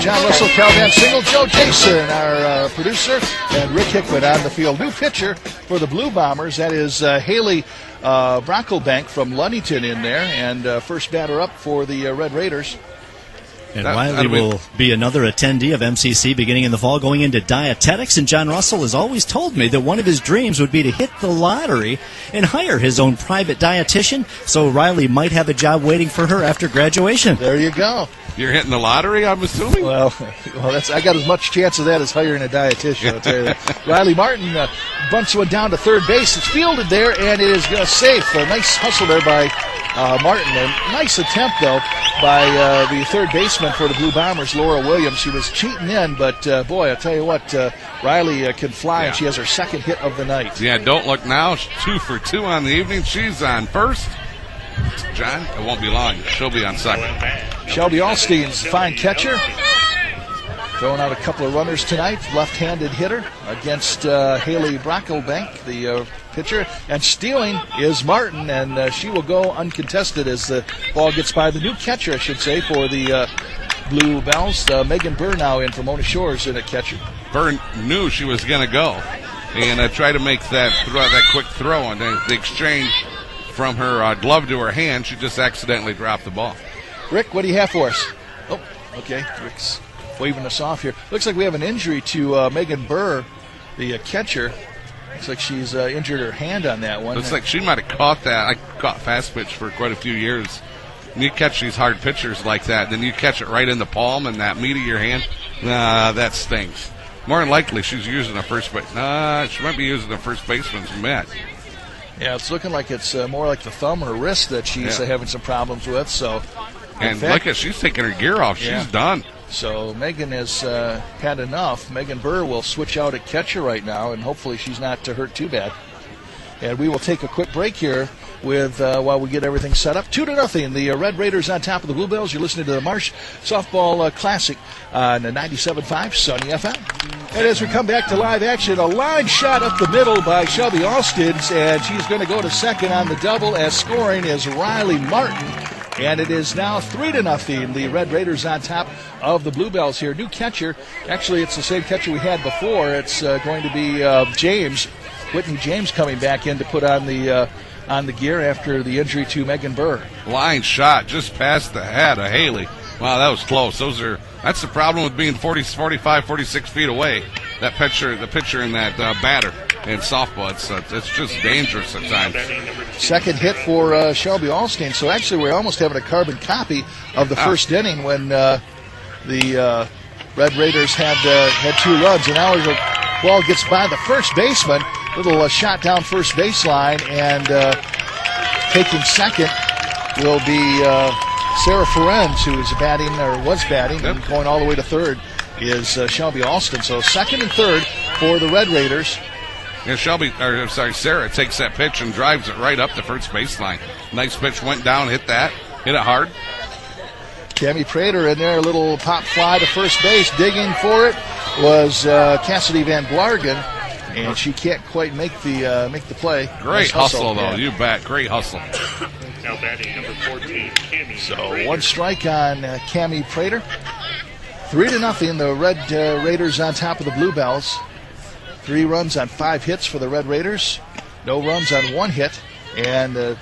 John Russell, Cal Van Single, Joe Jason, our producer, and Rick Hickman on the field. New pitcher for the Blue Bombers. That is Haley Brocklebank from Ludington in there, and first batter up for the Red Raiders. And Riley will be another attendee of MCC beginning in the fall, going into dietetics. And John Russell has always told me that one of his dreams would be to hit the lottery and hire his own private dietitian. So Riley might have a job waiting for her after graduation. There you go. You're hitting the lottery, I'm assuming? Well, I got as much chance of that as hiring a dietitian, I'll tell you that. Riley Martin bunts one down to third base. It's fielded there, and it is safe. A nice hustle there by Martin. A nice attempt, though, by the third baseman for the Blue Bombers, Laura Williams. She was cheating in, but, boy, I'll tell you what, Riley can fly, and she has her second hit of the night. Yeah, don't look now. 2 for 2 on the evening. She's on first. John, it won't be long. She'll be on second. Shelby Alstein's a fine catcher. Throwing out a couple of runners tonight. Left-handed hitter against Haley Brocklebank, the pitcher. And stealing is Martin, and she will go uncontested as the ball gets by. The new catcher, I should say, for the Blue Bells. Megan Burr now in from Mona Shores in a catcher. Burr knew she was going to go and try to make that quick throw. And the exchange from her glove to her hand, she just accidentally dropped the ball. Rick, what do you have for us? Oh, okay. Rick's waving us off here. Looks like we have an injury to Megan Burr, the catcher. Looks like she's injured her hand on that one. Looks like she might have caught that. I caught fast pitch for quite a few years. When you catch these hard pitchers like that, then you catch it right in the palm and that meat of your hand. That stings. More than likely, she's using a first base. She might be using the first baseman's mitt. Yeah, it's looking like it's more like the thumb or wrist that she's having some problems with. So, and look at, she's taking her gear off. She's done. So Megan has had enough. Megan Burr will switch out at catcher right now, and hopefully she's not hurt too bad. And we will take a quick break here with while we get everything set up. 2-0. The Red Raiders on top of the Blue Bells. You're listening to the Marsh Softball Classic on 97.5 Sunny FM. And as we come back to live action, a line shot up the middle by Shelby Alstins, and she's going to go to second on the double, as scoring is Riley Martin. And it is now 3-0. The Red Raiders on top of the Blue Bells here. New catcher. Actually, it's the same catcher we had before. It's going to be James. Whitney James coming back in to put on the gear after the injury to Megan Burr. Line shot just past the head of Haley. Wow, that was close. That's the problem with being 40, 45, 46 feet away. The pitcher and that batter in softball, it's just dangerous at times. Second hit for Shelby Alstein. So actually, we're almost having a carbon copy of the first inning when the Red Raiders had 2 runs, and now as the ball gets by the first baseman, little shot down first baseline, and taking second will be Sarah Ferenz, who is batting or was batting, and going all the way to third is Shelby Alston. So second and third for the Red Raiders. Yeah, Sarah takes that pitch and drives it right up the first baseline. Nice pitch, went down, hit it hard. Cammie Prater in there, a little pop fly to first base. Digging for it was Cassidy Van Blargen, and she can't quite make the play. Great hustle, though. You bet. Great hustle. Now batting number 14, Cammie. So one strike on Cammie Prater. 3-0. The Red Raiders on top of the Blue Bells. 3 runs on 5 hits for the Red Raiders. No runs on 1 hit, and the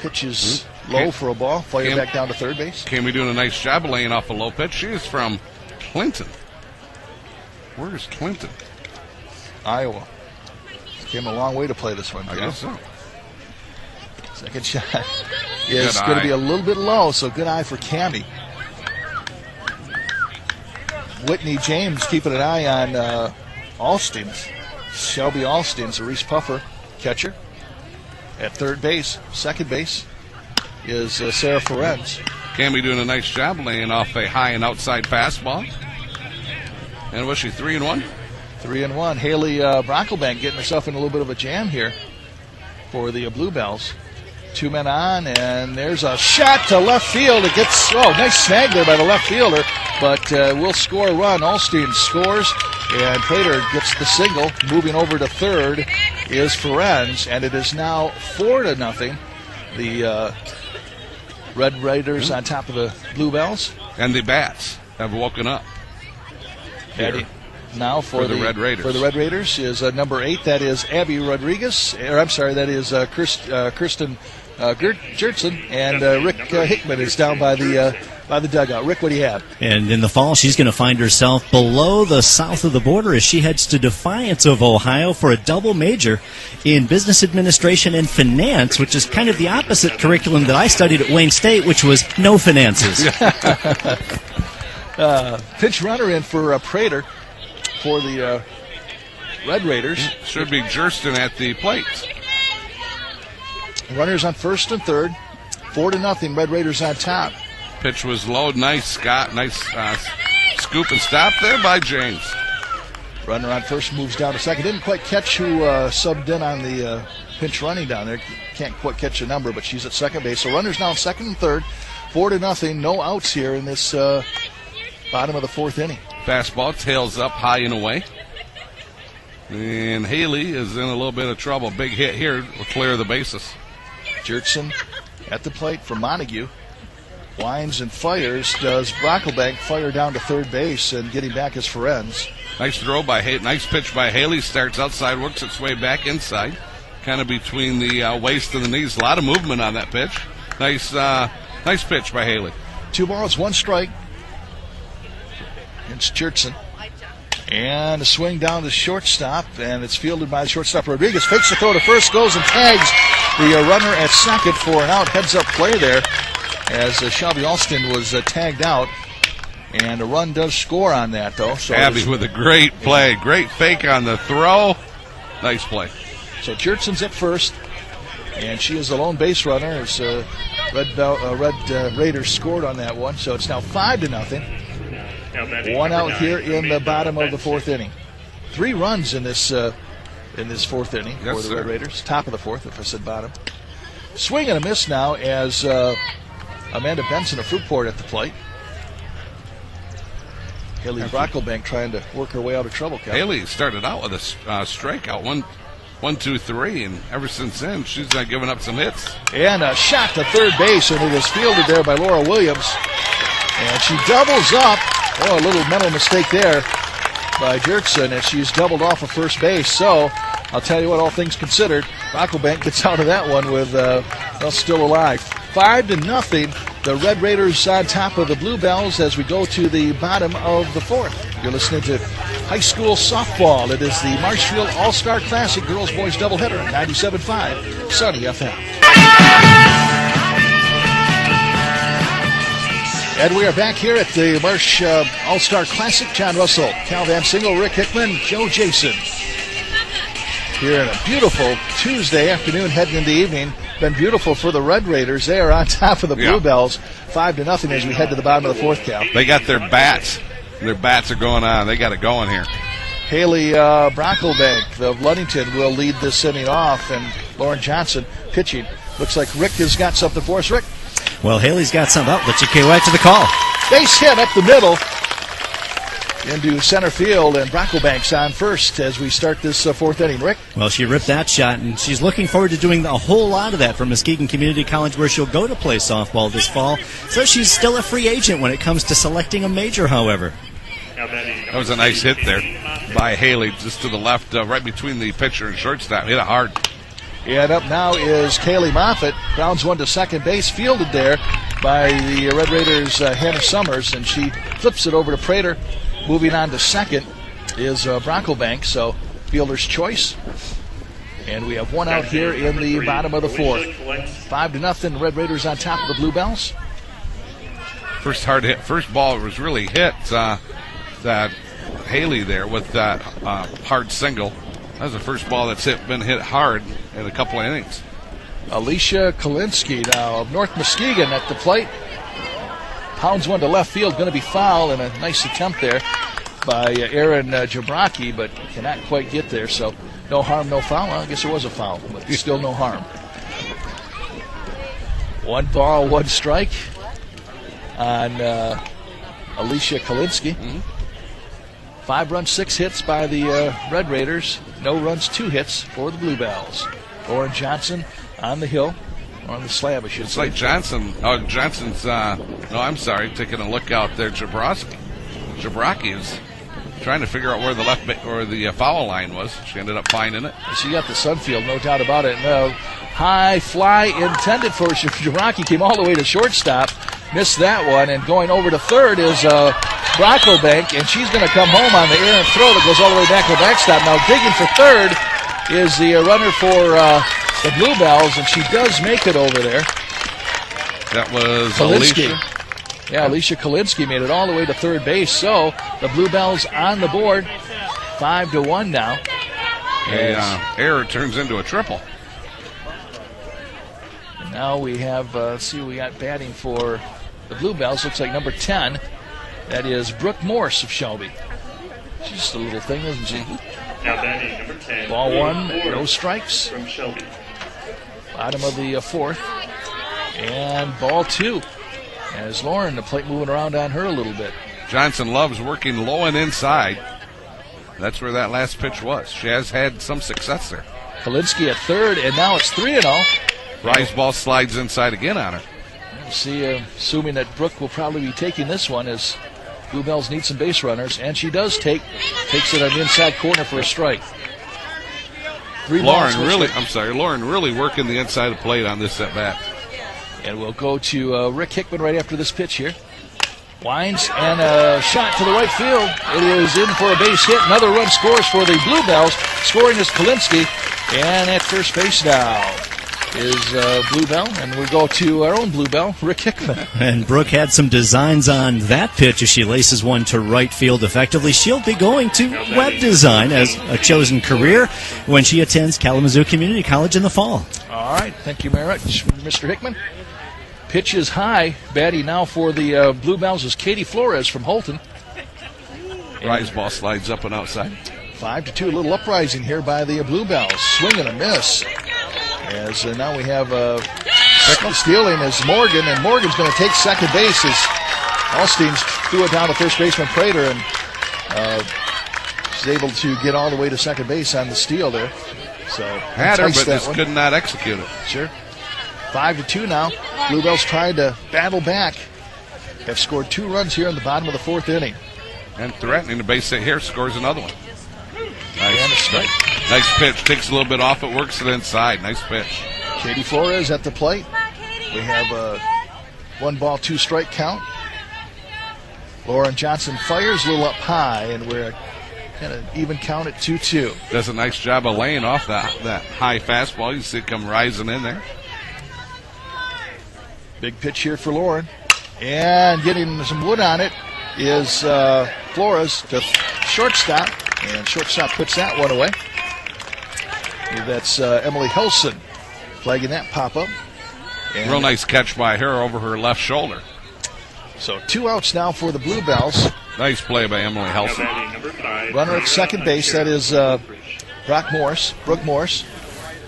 pitch is low for a ball. Fire back down to third base. Cammie doing a nice job of laying off a low pitch. She is from Clinton. Where is Clinton? Iowa. Came a long way to play this one. I guess so. Second shot is going to be a little bit low, so good eye for Cammie. Whitney James keeping an eye on Alstins. Shelby Alstins, a Reese Puffer catcher. At third base, second base is Sarah Ferenz. Cammie doing a nice job laying off a high and outside fastball. And was she 3-1? 3-1. Haley Brocklebank getting herself in a little bit of a jam here for the Blue Bells. 2 men on, and there's a shot to left field. It gets, nice snag there by the left fielder, but will score a run. Alstein scores, and Prater gets the single. Moving over to third is Ferenz, and it is now 4-0. The Red Raiders on top of the Blue Bells. And the Bats. have woken up. Here. Now for the Red Raiders. For the Red Raiders is number 8. That is Abby Rodriguez. That is Kirsten Gertson, and Rick Hickman is down by the dugout. Rick, what do you have? And in the fall, she's going to find herself below the south of the border as she heads to Defiance of Ohio for a double major in business administration and finance, which is kind of the opposite curriculum that I studied at Wayne State, which was no finances. Pinch runner in for Prater for the Red Raiders. Should be Jurston at the plate. Runners on first and third. 4-0. Red Raiders on top. Pitch was low. Nice, Scott. Nice scoop and stop there by James. Runner on first moves down to second. Didn't quite catch who subbed in on the pinch running down there. Can't quite catch a number, but she's at second base. So runners now in second and third. 4-0. No outs here in this bottom of the fourth inning. Fastball tails up high and away. And Haley is in a little bit of trouble. Big hit here will clear the bases. Jertson at the plate for Montague. Winds and fires. Does Brocklebank fire down to third base and getting back his Ferenz. Nice throw by Haley. Nice pitch by Haley. Starts outside, works its way back inside. Kind of between the waist and the knees. A lot of movement on that pitch. Nice pitch by Haley. 2 balls, 1 strike. It's Jertson. And a swing down to shortstop, and it's fielded by the shortstop. Rodriguez fakes the throw to first, goes and tags the runner at second for an out. Heads-up play there as Shelby Alston was tagged out. And a run does score on that, though. So Abby with a great play. Great fake on the throw. Nice play. So Jertson's at first, and she is the lone base runner as Red Raiders scored on that one. So it's now 5-0. 1 out here in the bottom of the fourth inning. 3 runs in this fourth inning for the Red Raiders. Top of the fourth, if I said bottom. Swing and a miss now as Amanda Benson of Fruitport at the plate. Haley Brocklebank trying to work her way out of trouble. Haley started out with a strikeout, 1, 2, 3, and ever since then she's not giving up some hits. And a shot to third base, and it is fielded there by Laura Williams. And she doubles up. Oh, a little mental mistake there by Jertson, and she's doubled off of first base. So, I'll tell you what, all things considered, Brocklebank gets out of that one with, still alive. 5-0. The Red Raiders on top of the Bluebells as we go to the bottom of the fourth. You're listening to high school softball. It is the Marsh Field All-Star Classic Girls-Boys doubleheader on 97.5 Sunny FM. And we are back here at the Marsh All-Star Classic. John Russell, Cal Van Single, Rick Hickman, Joe Jason. Here in a beautiful Tuesday afternoon heading into the evening. Been beautiful for the Red Raiders. They are on top of the Bluebells. 5-0 as we head to the bottom of the fourth, Cal. They got their bats. Their bats are going on. They got it going here. Haley Brocklebank of Ludington will lead this inning off, and Lauren Johnson pitching. Looks like Rick has got something for us. Rick? Well, Haley's got something up. Let's get right to the call. Base hit up the middle into center field, and Brocklebank's on first as we start this fourth inning. Rick? Well, she ripped that shot, and she's looking forward to doing a whole lot of that for Muskegon Community College, where she'll go to play softball this fall. So she's still a free agent when it comes to selecting a major, however. That was a nice hit there by Haley, just to the left, right between the pitcher and shortstop. Hit it hard. And up now is Kaylee Moffitt. Grounds one to second base, fielded there by the Red Raiders' Hannah Summers, and she flips it over to Prater. Moving on to second is Brocklebank, so fielder's choice. And we have 1 out here in the bottom of the fourth. 5-0, Red Raiders on top of the Bluebells. First hard hit. First ball was really hit that Haley there with that hard single. That was the first ball that's been hit hard in a couple of innings. Alicia Kalinsky now of North Muskegon at the plate. Pounds one to left field, going to be foul, and a nice attempt there by Aaron Jabraki, but cannot quite get there, so no harm, no foul. Well, I guess there was a foul, but still no harm. 1 ball, 1 strike on Alicia Kalinsky. 5 runs, 6 hits by the Red Raiders. No runs, 2 hits for the Bluebells. Lauren Johnson on the hill, or on the slab, I should say. It's like Johnson. Oh, Johnson's, no, I'm sorry, taking a look out there. Jabrowski. Jabraki is trying to figure out where the the foul line was. She ended up finding it. She got the Sunfield, no doubt about it. High fly intended for Jabraki, came all the way to shortstop, missed that one, and going over to third is Brocklebank, and she's going to come home on the errant throw that goes all the way back to the backstop. Now digging for third is the runner for the Bluebells, and she does make it over there. That was Kalinsky. Alicia. Yeah, Alicia Kalinsky made it all the way to third base. So the Bluebells on the board, 5-1 now. Error turns into a triple. And now we have, let's see, we got batting for the Bluebells. Looks like number 10. That is Brooke Morse of Shelby. She's just a little thing, isn't she? Now batting number 10. Ball one, no strikes. From Shelby. Bottom of the fourth. And ball two. As Lauren, the plate moving around on her a little bit. Johnson loves working low and inside. That's where that last pitch was. She has had some success there. Kalinsky at third, and now it's 3-0. Rise ball slides inside again on her. We'll see, assuming that Brooke will probably be taking this one as Bluebells need some base runners, and she does takes it on the inside corner for a strike. Lauren really working the inside of the plate on this at bat. And we'll go to Rick Hickman right after this pitch here. Winds and a shot to the right field. It is in for a base hit. Another run scores for the Bluebells. Scoring is Kalinsky. And at first base now is Bluebell. And we'll go to our own Bluebell, Rick Hickman. And Brooke had some designs on that pitch as she laces one to right field effectively. She'll be going to web design as a chosen career when she attends Kalamazoo Community College in the fall. All right. Thank you very much, Mr. Hickman. Pitch is high. Batting now for the Bluebells is Katie Flores from Holton. Rise ball slides up and outside. 5-2, a little uprising here by the Bluebells. Swing and a miss. As now we have second stealing is Morgan, and Morgan's going to take second base as Alstein's threw it down to first baseman Prater, and she's able to get all the way to second base on the steal there. So had her, but just could not execute it. Sure. 5-2 now. Bluebells trying to battle back. Have scored 2 runs here in the bottom of the fourth inning. And threatening the base hit here, scores another one. Nice. And a strike. Nice pitch. Takes a little bit off. It works it inside. Nice pitch. Katie Flores at the plate. We have a 1-ball, 2-strike count. Lauren Johnson fires a little up high, and we're kind of even count at 2-2. Does a nice job of laying off that high fastball. You see it come rising in there. Big pitch here for Lauren. And getting some wood on it is Flores to shortstop. And shortstop puts that one away. That's Emily Helson flagging that pop-up. Real nice catch by her over her left shoulder. So 2 outs now for the Bluebells. Nice play by Emily Helson. Runner at second base, that is Brooke Morse.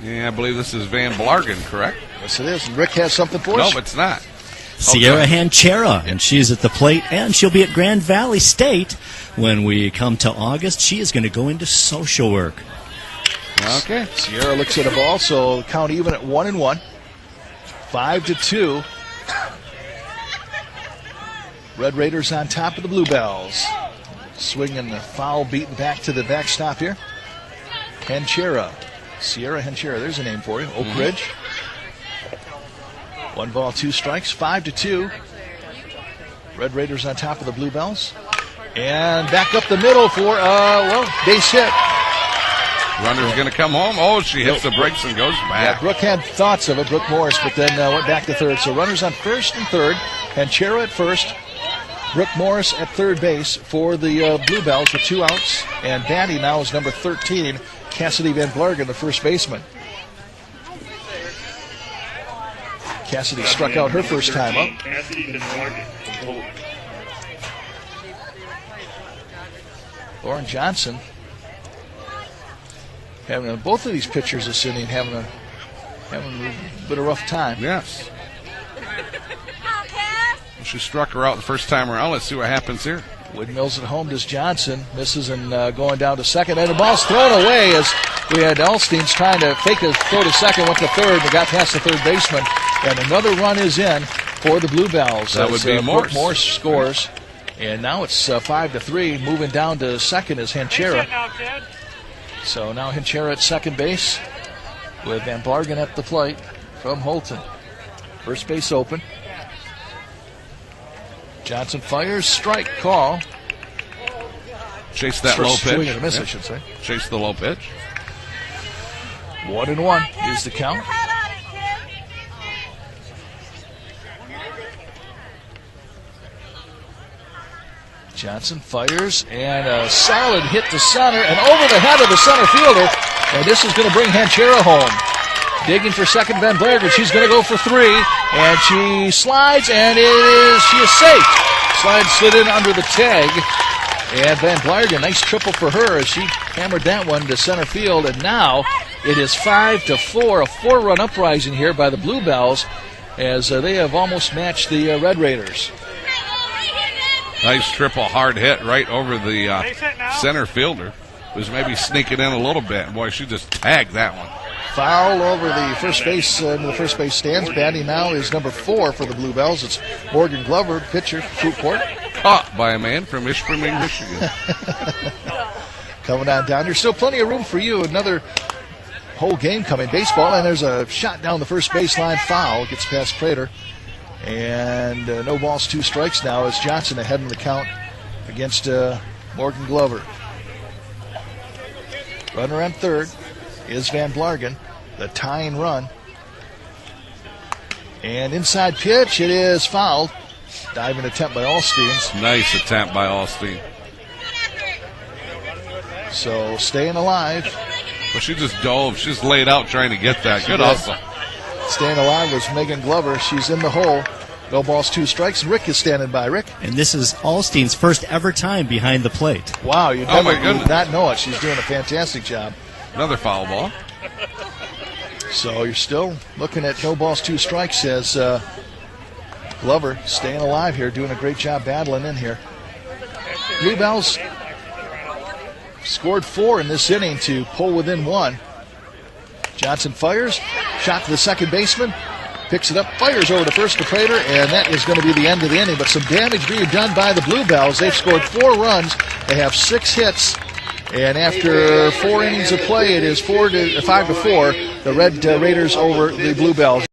Yeah, I believe this is Van Blargen, correct? Yes, it is. And Rick has something for us. No, it's not. Sierra Hanchera, and she's at the plate, and she'll be at Grand Valley State when we come to August. She is going to go into social work. Okay. Sierra looks at a ball, so count even at 1-1. 5-2. Red Raiders on top of the Bluebells. Swinging the foul, beaten back to the backstop here. Hanchera. Sierra Hanchera, there's a name for you. Oak Ridge. 1-ball, 2 strikes, 5-2. Red Raiders on top of the Bluebells. And back up the middle for, base hit. Runner's going to come home. Oh, she hits the brakes and goes back. Yeah, Brooke had thoughts of it, Brooke Morris, but then went back to third. So runners on first and third. Hanchera at first. Brooke Morris at third base for the Bluebells with 2 outs. And batting now is number 13, Cassidy Van Blargen, the first baseman. Cassidy struck out her first time up. Lauren Johnson having both of these pitchers this inning having a bit of a rough time. Yes. She struck her out the first time around. Let's see what happens here. Woodmills at home does Johnson. Misses and going down to second. And the ball's thrown away as we had Elstein's trying to fake a throw to second, went to third, and got past the third baseman. And another run is in for the Bluebells. That would be Morse. Morse scores. And now it's 5-3. Moving down to second is Hinchera. So now Hinchera at second base with Van Blargen at the plate from Holton. First base open. Johnson fires, strike call. Chase that low pitch. Swing and a miss, I should say. Chase the low pitch. 1-1 is the count. Johnson fires, and a solid hit to center, and over the head of the center fielder. And this is going to bring Hinchera home. Digging for second, Van Blargen. She's going to go for three, and she slides, and she is safe. Slid in under the tag, and Van Blargen, nice triple for her as she hammered that one to center field. And now it is 5-4, a 4-run uprising here by the Bluebells, as they have almost matched the Red Raiders. Nice triple hard hit right over the center fielder. Was maybe sneaking in a little bit. Boy, she just tagged that one. Foul over the first base, the first base stands. Batting now is number 4 for the Bluebells. It's Morgan Glover, pitcher for Fruitport. Caught by a man from Ishpeming, Michigan. Coming on down. There's still plenty of room for you. Another whole game coming. Baseball, and there's a shot down the first baseline. Foul. Gets past Prater. And no balls, 2 strikes now as Johnson ahead in the count against Morgan Glover. Runner on third is Van Blargen, the tying run. And inside pitch, it is fouled. Diving attempt by Alstein. Nice attempt by Alstein. So staying alive. Well, she just dove. She's laid out trying to get that. Good hustle. Staying alive was Megan Glover. She's in the hole. No balls, 2 strikes. Rick is standing by. Rick? And this is Alstein's first ever time behind the plate. Wow, you would not know it. She's doing a fantastic job. Another foul ball. So you're still looking at no balls, 2 strikes as Glover staying alive here, doing a great job battling in here. Bluebells scored 4 in this inning to pull within 1. Johnson fires, shot to the second baseman, picks it up, fires over to first to Prater, and that is going to be the end of the inning. But some damage being done by the Bluebells. They've scored 4 runs. They have 6 hits. And after 4 innings of play, it is 5-4. The Red Raiders over the Bluebells.